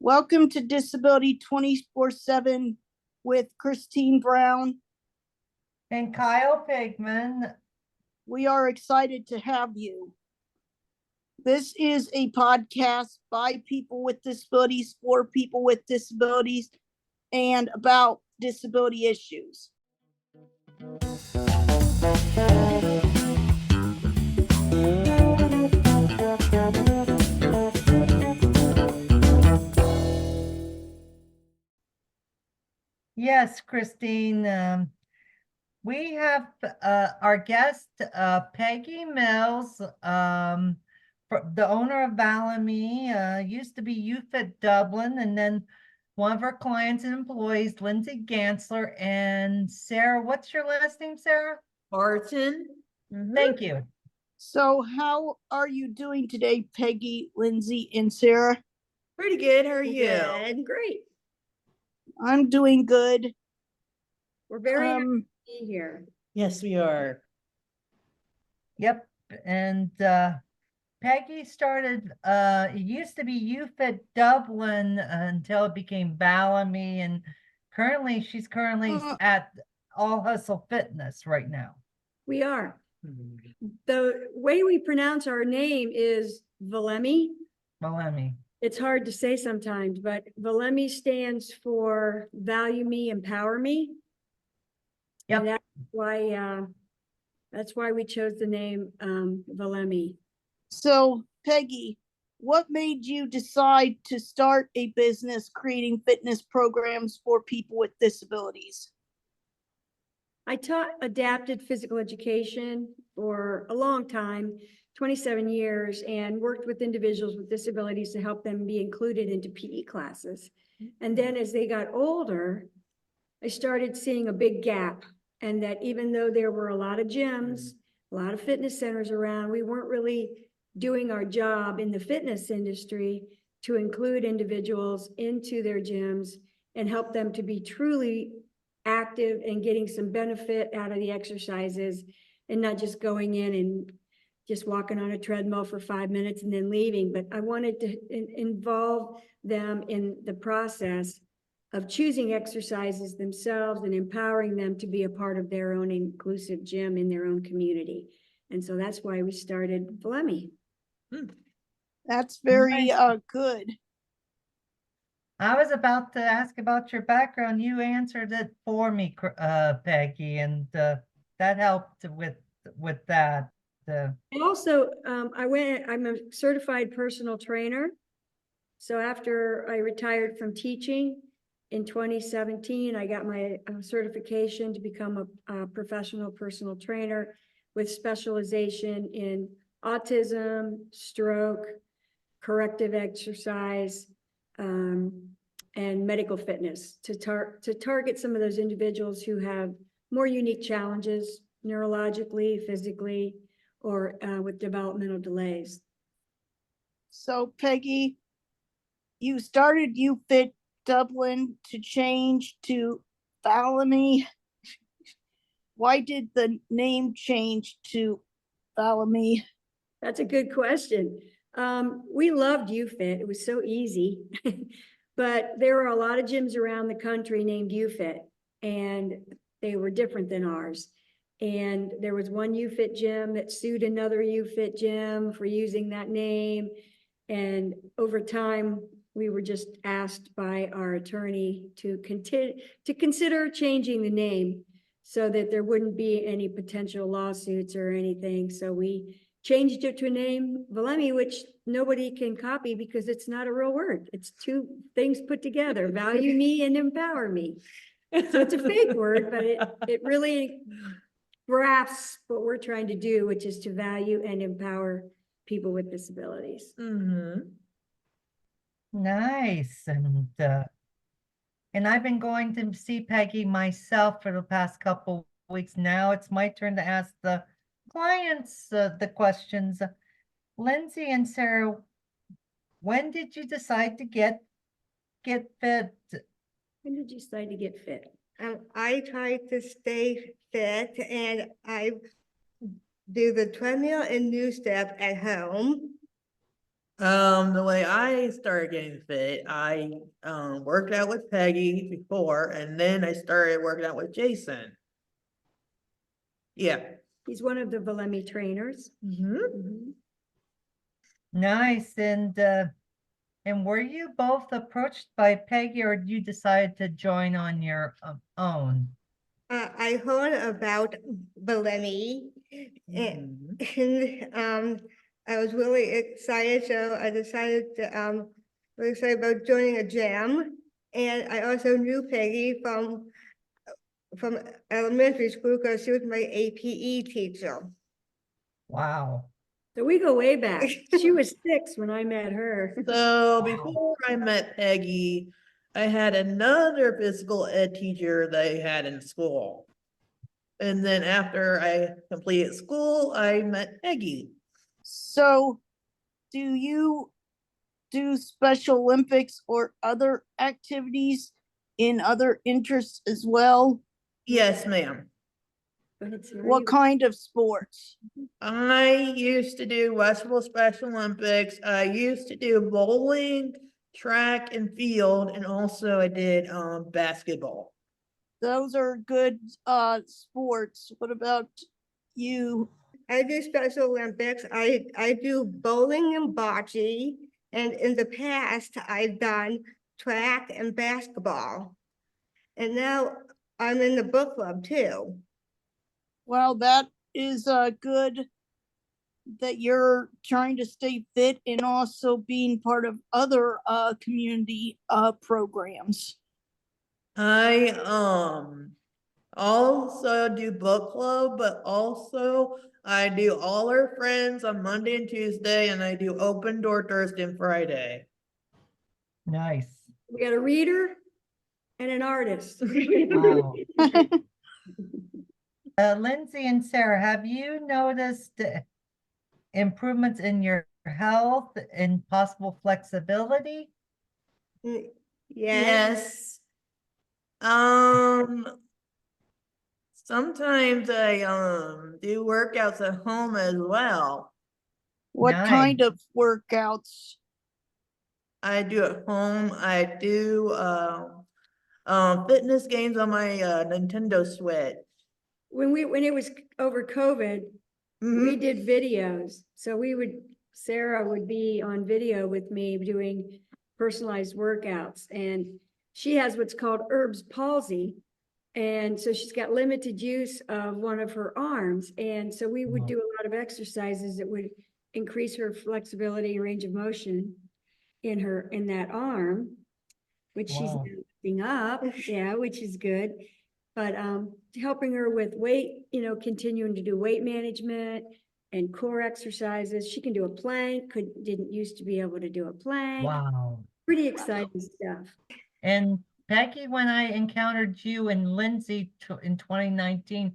Welcome to Disability 24/7 with Christine Brown. And Kyle Pigman. We are excited to have you. This is a podcast by people with disabilities, for people with disabilities, and about disability issues. Yes, Christine. We have our guest, Peggy Mills, the owner of Valemee, used to be UFIT Dublin, and then one of our clients and employees, Lindsey Gansler, and Sarah. What's your last name, Sarah? Barton. Thank you. So how are you doing today, Peggy, Lindsey, and Sarah? Pretty good. How are you? Good. Great. I'm doing good. We're very happy to be here. Yes, we are. Yep. And Peggy started, it used to be UFIT Dublin until it became Valemee, and she's currently at All Hustle Fitness right now. We are. The way we pronounce our name is Valemee. Valemee. It's hard to say sometimes, but Valemee stands for Value Me, Empower Me. Yep. And that's why we chose the name Valemee. So, Peggy, what made you decide to start a business creating fitness programs for people with disabilities? I taught adapted physical education for a long time, 27 years, and worked with individuals with disabilities to help them be included into PE classes. And then as they got older, I started seeing a big gap, and that even though there were a lot of gyms, a lot of fitness centers around, we weren't really doing our job in the fitness industry to include individuals into their gyms and help them to be truly active and getting some benefit out of the exercises, and not just going in and just walking on a treadmill for 5 minutes and then leaving. But I wanted to involve them in the process of choosing exercises themselves and empowering them to be a part of their own inclusive gym in their own community. And so that's why we started Valemee. That's very good. I was about to ask about your background. You answered it for me, Peggy, and that helped with that. And also, I'm a certified personal trainer. So after I retired from teaching in 2017, I got my certification to become a professional personal trainer with specialization in autism, stroke, corrective exercise, and medical fitness to target some of those individuals who have more unique challenges neurologically, physically, or with developmental delays. So, Peggy, you started UFIT Dublin to change to Valemee. Why did the name change to Valemee? That's a good question. We loved UFIT. It was so easy. But there were a lot of gyms around the country named UFIT, and they were different than ours. And there was one UFIT gym that sued another UFIT gym for using that name. And over time, we were just asked by our attorney to consider changing the name so that there wouldn't be any potential lawsuits or anything. So we changed it to a name, Valemee, which nobody can copy because it's not a real word. It's two things put together, value me and empower me. So it's a fake word, but it really grasps what we're trying to do, which is to value and empower people with disabilities. Nice. And I've been going to see Peggy myself for the past couple weeks now. It's my turn to ask the clients the questions. Lindsey and Sarah, when did you decide to get fit? When did you decide to get fit? I try to stay fit, and I do the treadmill and new step at home. The way I started getting fit, I worked out with Peggy before, and then I started working out with Jason. Yeah. He's one of the Valemee trainers. Mhm. Nice. And were you both approached by Peggy, or you decided to join on your own? I heard about Valemee and, Mhm. I was really excited, so I decided to, really excited about joining a jam. And I also knew Peggy from elementary school because she was my APE teacher. Wow. So we go way back. She was 6 when I met her. So before I met Peggy, I had another physical ed teacher that I had in school. And then after I completed school, I met Peggy. So, do you do Special Olympics or other activities in other interests as well? Yes, ma'am. Go ahead, Sarah, What you- kind of sports? I used to do Westfield Special Olympics. I used to do bowling, track and field, and also I did basketball. Those are good sports. What about you? I do Special Olympics. I do bowling and bocce. And in the past, I've done track and basketball. And now I'm in the book club too. Well, that is good that you're trying to stay fit and also being part of other community programs. I also do book club, but also I do all our friends on Monday and Tuesday, and I do open door Thursday and Friday. Nice. We got a reader and an artist. Wow. Lindsay and Sarah, have you noticed improvements in your health and possible flexibility? Mm, Yes. Yes. Sometimes I do workouts at home as well. What kind Nice. of workouts? I do at home. I do fitness games on my Nintendo Switch. When it was over COVID, we Mhm. did videos. So Sarah would be on video with me doing personalized workouts, and she has what's called Erb's palsy. And so she's got limited use of one of her arms. And so we would Wow. do a lot of exercises that would increase her flexibility and range of motion in that arm, which she's Wow. now lifting up, yeah, which is good. But helping her with weight, continuing to do weight management and core exercises. She can do a plank, didn't used to be able to do a plank. Wow. Pretty exciting stuff. And Peggy, when I encountered you and Lindsay in 2019,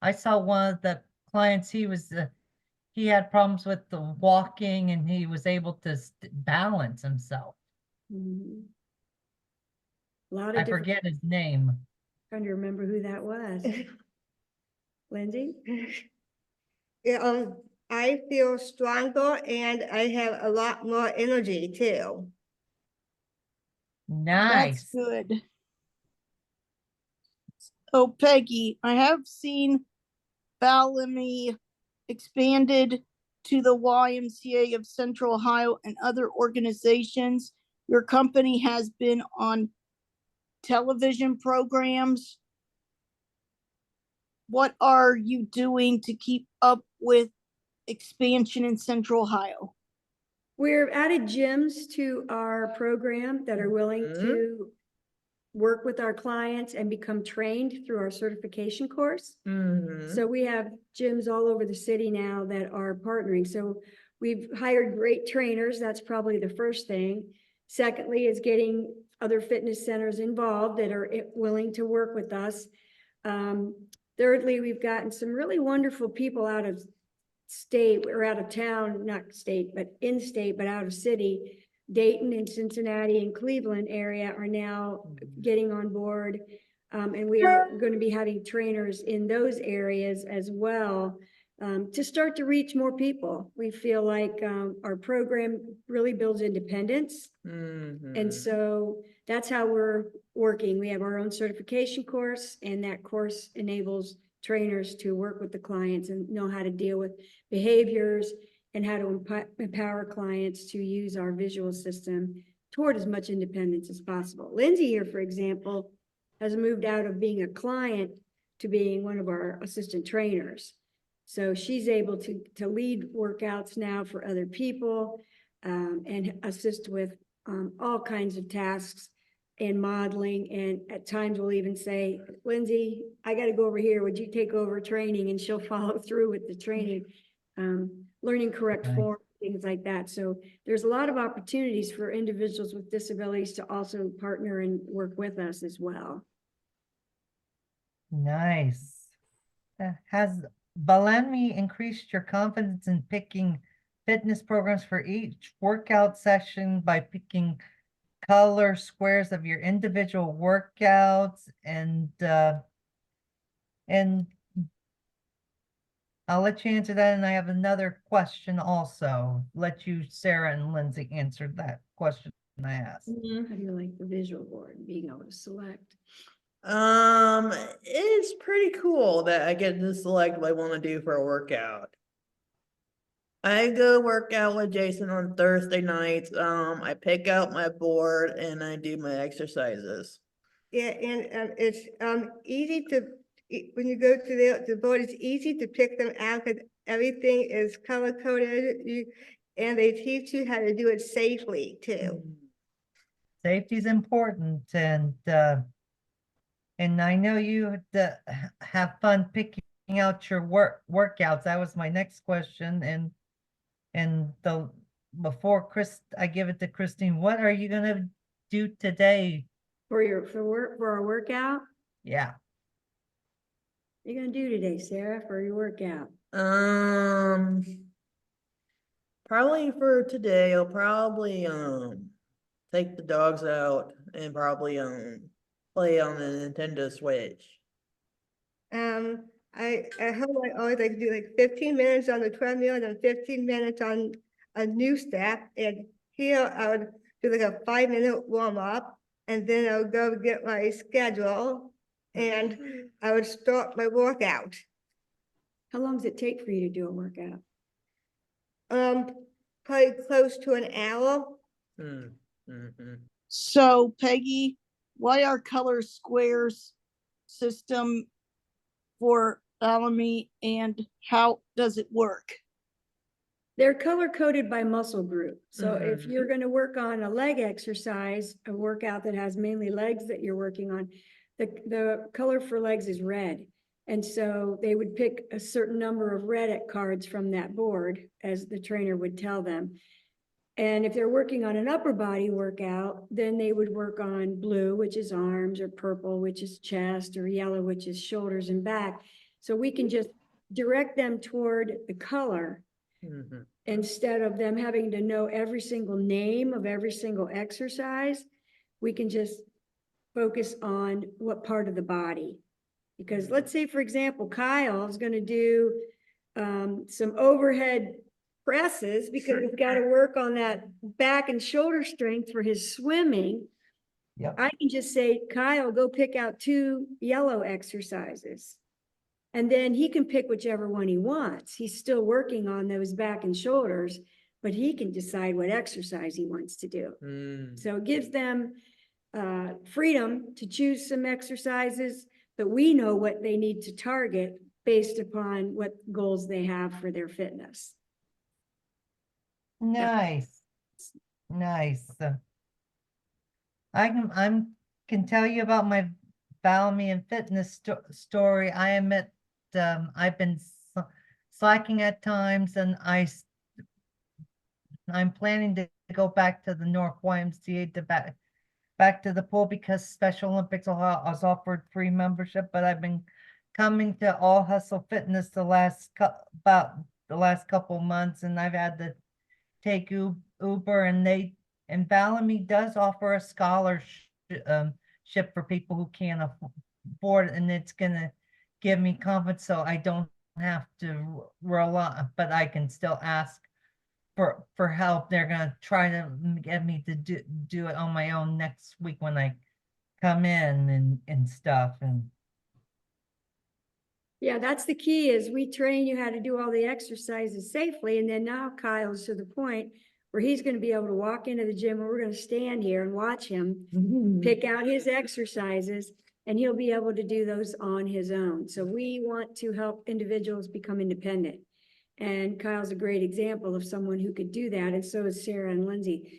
I saw one of the clients, he had problems with the walking and he was able to balance himself. Mhm. A lot of I different, forget his name. trying to remember who that was. Lindsay? Yeah, I feel stronger and I have a lot more energy too. That's Nice. good. Oh, Peggy, I have seen Valemee expanded to the YMCA of Central Ohio and other organizations. Your company has been on television programs. What are you doing to keep up with expansion in Central Ohio? We're added gyms to our program that are willing Mhm. to work with our clients and become trained through our certification course. Mhm. So we have gyms all over the city now that are partnering. So we've hired great trainers. That's probably the first thing. Secondly is getting other fitness centers involved that are willing to work with us. Thirdly, we've gotten some really wonderful people out of state or out of town, not state, but in state, but out of city. Dayton and Cincinnati and Cleveland area are now getting on board. And we are going to be having trainers in those areas as well. to start to reach more people. We feel like our program really builds independence. Mhm. And so that's how we're working. We have our own certification course, and that course enables trainers to work with the clients and know how to deal with behaviors and how to empower clients to use our visual system toward as much independence as possible. Lindsey here, for example, has moved out of being a client to being one of our assistant trainers. So she's able to lead workouts now for other people and assist with all kinds of tasks and modeling. And at times we'll even say, Lindsey, I got to go over here. Would you take over training? And she'll follow through with the training, learning correct Nice. form, things like that. So there's a lot of opportunities for individuals with disabilities to also partner and work with us as well. Nice. Has Valemee increased your confidence in picking fitness programs for each workout session by picking color squares of your individual workouts? And I'll let you answer that, and I have another question also. Let you, Sarah and Lindsay, answer that question I asked. How do you like the visual board and being able to select? It's pretty cool that I get to select what I want to do for a workout. I go work out with Jason on Thursday nights. I pick out my board and I do my exercises. Yeah, and it's easy to, when you go to the board, it's easy to pick them out because everything is color coded. And they teach you how to do it safely too. Safety is important, and I know you have fun picking out your workouts. That was my next question, and before I give it to Christine, what are you gonna do today? For our workout? Yeah. What are you gonna do today, Sarah, for your workout? Probably for today, I'll probably take the dogs out and probably play on the Nintendo Switch. At home, I always like to do like 15 minutes on the treadmill and then 15 minutes on a new step. And here I would do like a 5-minute warm up, and then I would go get my schedule and I would start my workout. How long does it take for you to do a workout? Probably close to an hour. So Peggy, why our color squares system for Valemee, and how does it work? They're color coded by muscle group. So if Mhm. you're going to work on a leg exercise, a workout that has mainly legs that you're working on, the color for legs is red. And so they would pick a certain number of red cards from that board, as the trainer would tell them. And if they're working on an upper body workout, then they would work on blue, which is arms, or purple, which is chest, or yellow, which is shoulders and back. So we can just direct them toward the color instead of them having to know every single name of every single exercise. We can just focus on what part of the body. Because let's say, for example, Kyle is going to do some overhead presses because he's got to work on that back and shoulder strength for his swimming. Yep. I can just say, Kyle, go pick out 2 yellow exercises. And then he can pick whichever one he wants. He's still working on those back and shoulders, but he can decide what exercise he wants to do. So it gives them freedom to choose some exercises, but we know what they need to target based upon what goals they have for their fitness. Nice. Nice. I can tell you about my Valemee and fitness story. I admit I've been slacking at times, and I'm planning to go back to the North YMCA to back to the pool, because Special Olympics has offered free membership, but I've been coming to All Hustle Fitness about the last couple months, and I've had to take Uber, and Valemee does offer a scholarship for people who can't afford it, and it's gonna give me confidence so I don't have to rely, but I can still ask for help. They're gonna try to get me to do it on my own next week when I come in and stuff, and Yeah, that's the key is we train you how to do all the exercises safely. And then now Kyle's to the point where he's going to be able to walk into the gym and we're going to stand here and watch him pick out his exercises and he'll be able to do those on his own. So we want to help individuals become independent. And Kyle's a great example of someone who could do that. And so is Sarah and Lindsey.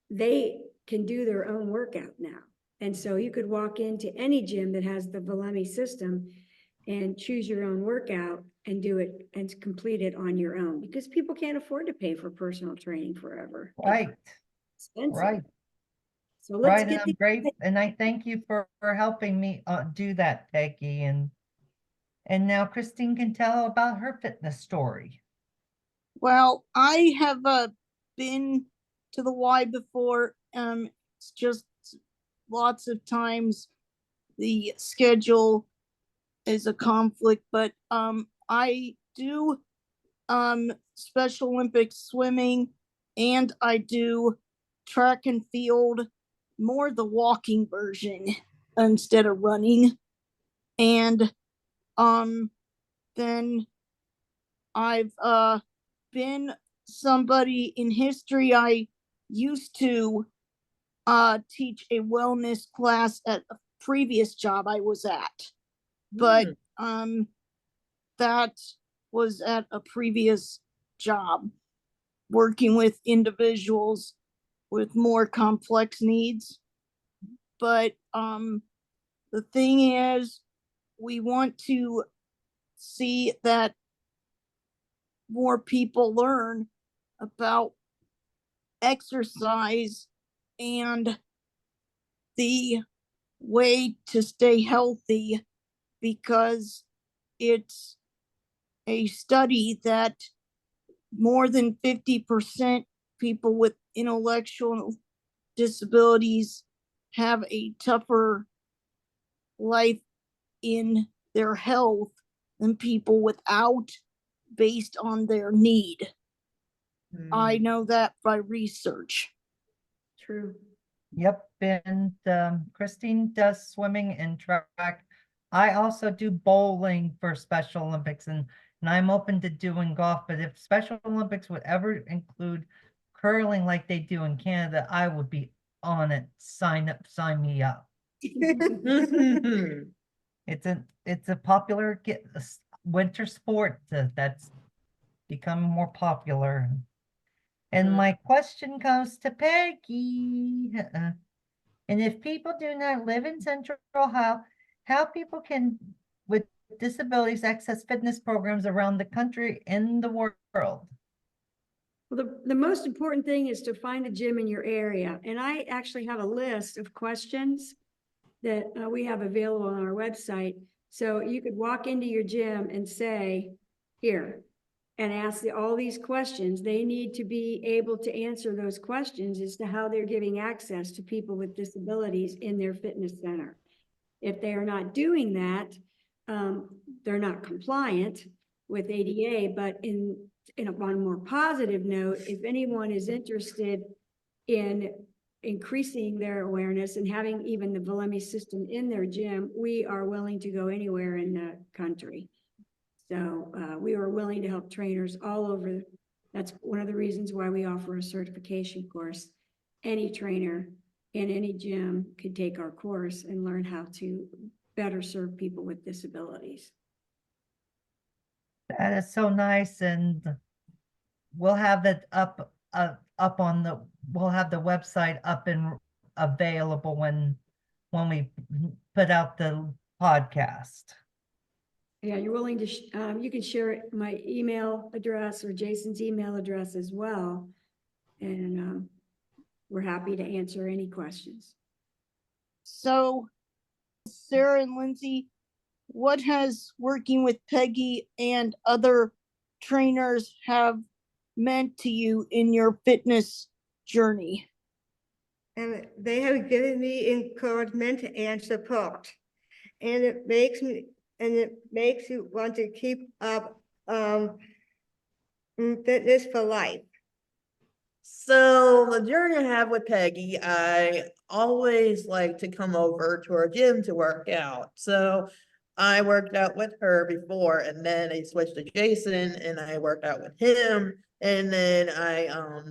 They can do their own workout now. And so you could walk into any gym that has the Valemee system and choose your own workout and do it and complete it on your own because people can't afford to pay for personal training forever. It's right, expensive. right, So let's right. And get I'm the grateful, and I thank you for helping me do that, Peggy. And now Christine can tell about her fitness story. Well, I have been to the Y before. It's just lots of times the schedule is a conflict, but I do Special Olympics swimming and I do track and field, more the walking version instead of running. And then I've been somebody in history. I used to teach a wellness class at a previous job I was at, but that was at a previous job working with individuals with more complex needs. But the thing is, we want to see that more people learn about exercise and the way to stay healthy, because it's a study that more than 50% people with intellectual disabilities have a tougher life in their health than people without, based on their need. I know that by research. true. Yep, and Christine does swimming and track. I also do bowling for Special Olympics, and I'm open to doing golf, but if Special Olympics would ever include curling like they do in Canada, I would be on it. Sign me up. It's a popular winter sport that's becoming more popular. And my question comes to Peggy. And if people do not live in Central Ohio, how people can with disabilities access fitness programs around the country and the world? Well, the most important thing is to find a gym in your area. And I actually have a list of questions that we have available on our website. So you could walk into your gym and say, here, and ask all these questions. They need to be able to answer those questions as to how they're giving access to people with disabilities in their fitness center. If they are not doing that, they're not compliant with ADA, but on a more positive note, if anyone is interested in increasing their awareness and having even the Valemee system in their gym, we are willing to go anywhere in the country. So we are willing to help trainers all over. That's one of the reasons why we offer a certification course. Any trainer in any gym could take our course and learn how to better serve people with disabilities. That is so nice, and we'll have that up on the, we'll have the website up and available when we put out the podcast. Yeah, you're willing to, you can share my email address or Jason's email address as well. And we're happy to answer any questions. So, Sarah and Lindsey, what has working with Peggy and other trainers have meant to you in your fitness journey? And they have given me encouragement and support. And it and it makes you want to keep up fitness for life? So the journey I have with Peggy, I always like to come over to her gym to work out. So I worked out with her before, and then I switched to Jason and I worked out with him. And then I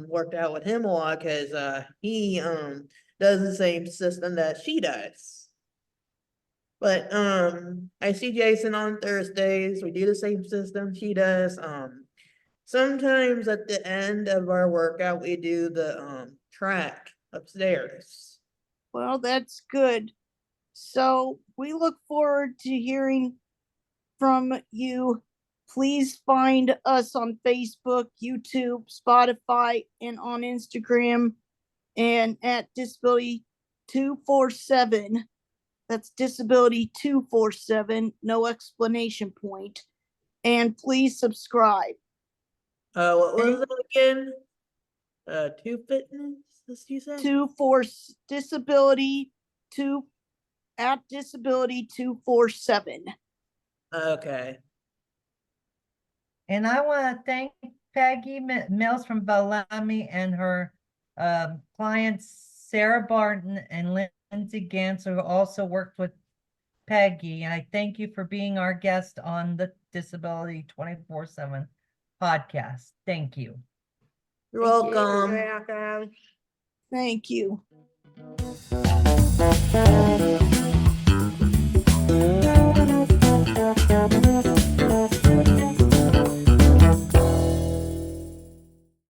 worked out with him a lot because he does the same system that she does. But I see Jason on Thursdays. We do the same system she does. Sometimes at the end of our workout, we do the track upstairs. Well, that's good. So we look forward to hearing from you. Please find us on Facebook, YouTube, Spotify, and on Instagram and at Disability 247. That's Disability 247, no explanation point. And please subscribe. What was it again? Two fitness, as you said? Disability 2 at Disability 247. Okay. And I want to thank Peggy Mills from Valemee and her clients, Sarah Barton and Lindsey Ganser, who also worked with Peggy. And I thank you for being our guest on the Disability 24/7 podcast. Thank you. You're Thank you. welcome. You're welcome. Thank you.